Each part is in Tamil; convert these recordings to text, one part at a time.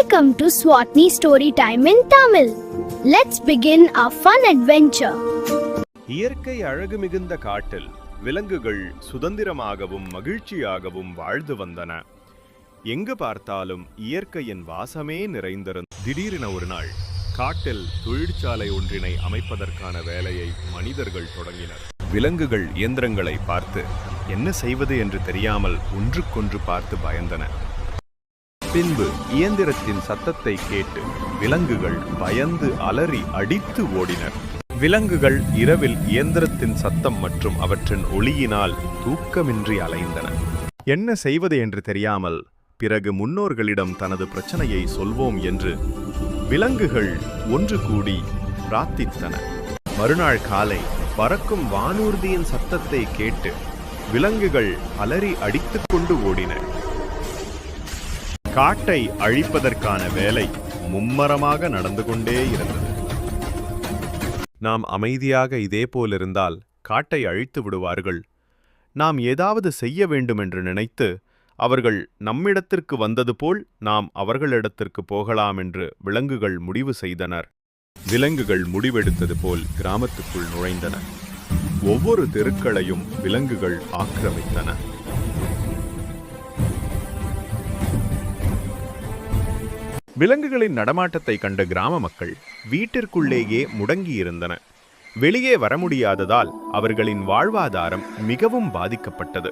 Welcome to Swatni Story Time in Tamil. Let's begin our fun adventure. இயற்கை அழகு மிகுந்த காட்டில் விலங்குகள் சுதந்திரமாகவும் மகிழ்ச்சியாகவும் வாழ்ந்து வந்தன. எங்கு பார்த்தாலும் இயற்கையின் வாசமே நிறைந்திருந்தது. திடீரென ஒரு நாள் காட்டில் தொழிற்சாலை ஒன்றினை அமைப்பதற்கான வேலையை மனிதர்கள் தொடங்கினர். விலங்குகள் இயந்திரங்களை பார்த்து என்ன செய்வது என்று தெரியாமல் ஒன்றுக்கொன்று பார்த்து பயந்தன. பின்பு இயந்திரத்தின் சத்தத்தை கேட்டு விலங்குகள் பயந்து அலறி அடித்து ஓடினர். விலங்குகள் இரவில் இயந்திரத்தின் சத்தம் மற்றும் அவற்றின் ஒளியினால் தூக்கமின்றி அலைந்தன. என்ன செய்வது என்று தெரியாமல் பிறகு முன்னோர்களிடம் தனது பிரச்சனையை சொல்வோம் என்று விலங்குகள் ஒன்று கூடி பிரார்த்தித்தன. மறுநாள் காலை பறக்கும் வானூர்தியின் சத்தத்தை கேட்டு விலங்குகள் அலறி அடித்துக் கொண்டு ஓடின. காட்டை அழிப்பதற்கான வேலை மும்மரமாக நடந்து கொண்டே இருந்தது. நாம் அமைதியாக இதே போலிருந்தால் காட்டை அழித்து விடுவார்கள். நாம் ஏதாவது செய்ய வேண்டுமென்று நினைத்து அவர்கள் நம்மிடத்திற்கு வந்தது போல் நாம் அவர்களிடத்திற்கு போகலாம் என்று விலங்குகள் முடிவு செய்தனர். விலங்குகள் முடிவெடுத்தது போல் கிராமத்துக்குள் நுழைந்தன. ஒவ்வொரு தெருக்களையும் விலங்குகள் ஆக்கிரமித்தன. விலங்குகளின் நடமாட்டத்தை கண்ட கிராம மக்கள் வீட்டிற்குள்ளேயே முடங்கியிருந்தன. வெளியே வர முடியாததால் அவர்களின் வாழ்வாதாரம் மிகவும் பாதிக்கப்பட்டது.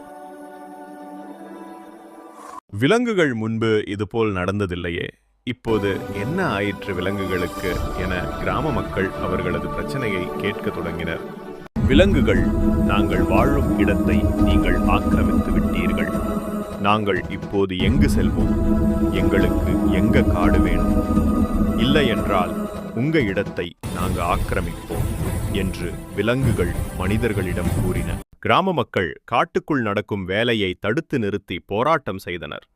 விலங்குகள் முன்பு இதுபோல் நடந்ததில்லையே, இப்போது என்ன ஆயிற்று விலங்குகளுக்கு என கிராம மக்கள் அவர்களது பிரச்சனையை கேட்க தொடங்கினர். விலங்குகள், நாங்கள் வாழும் இடத்தை நீங்கள் ஆக்கிரமித்து விட்டீர்கள். நாங்கள் இப்போது எங்கு செல்வோம்? எங்களுக்கு எங்க காடு வேணும்? இல்லை என்றால் உங்க இடத்தை நாங்கள் ஆக்கிரமிப்போம் என்று விலங்குகள் மனிதர்களிடம் கூறின. கிராம மக்கள் காட்டுக்குள் நடக்கும் வேலையை தடுத்து நிறுத்தி போராட்டம் செய்தனர்.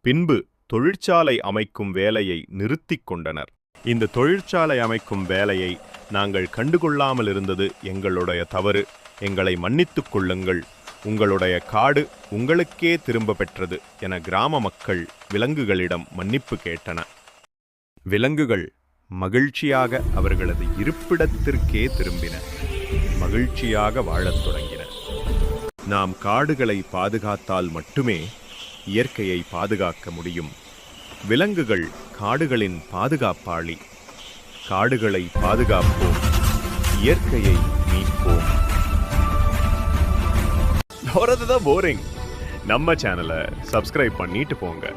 பின்பு தொழிற்சாலை அமைக்கும் வேலையை நிறுத்திக் கொண்டனர். இந்த தொழிற்சாலை அமைக்கும் வேலையை நாங்கள் கண்டுகொள்ளாமல் இருந்தது எங்களுடைய தவறு. எங்களை மன்னித்துக் கொள்ளுங்கள். உங்களுடைய காடு உங்களுக்கே திரும்ப பெற்றது என கிராம மக்கள் விலங்குகளிடம் மன்னிப்பு கேட்டன. விலங்குகள் மகிழ்ச்சியாக அவர்களது இருப்பிடத்திற்கே திரும்பின. மகிழ்ச்சியாக வாழத் தொடங்கின. நாம் காடுகளை பாதுகாத்தால் மட்டுமே இயற்கையை பாதுகாக்க முடியும். விலங்குகள் காடுகளின் பாதுகாப்பாளி. காடுகளை பாதுகாப்போம், இயற்கையை மீட்போம். போறது தான் போரிங். நம்ம சேனலை சப்ஸ்கிரைப் பண்ணிட்டு போங்க.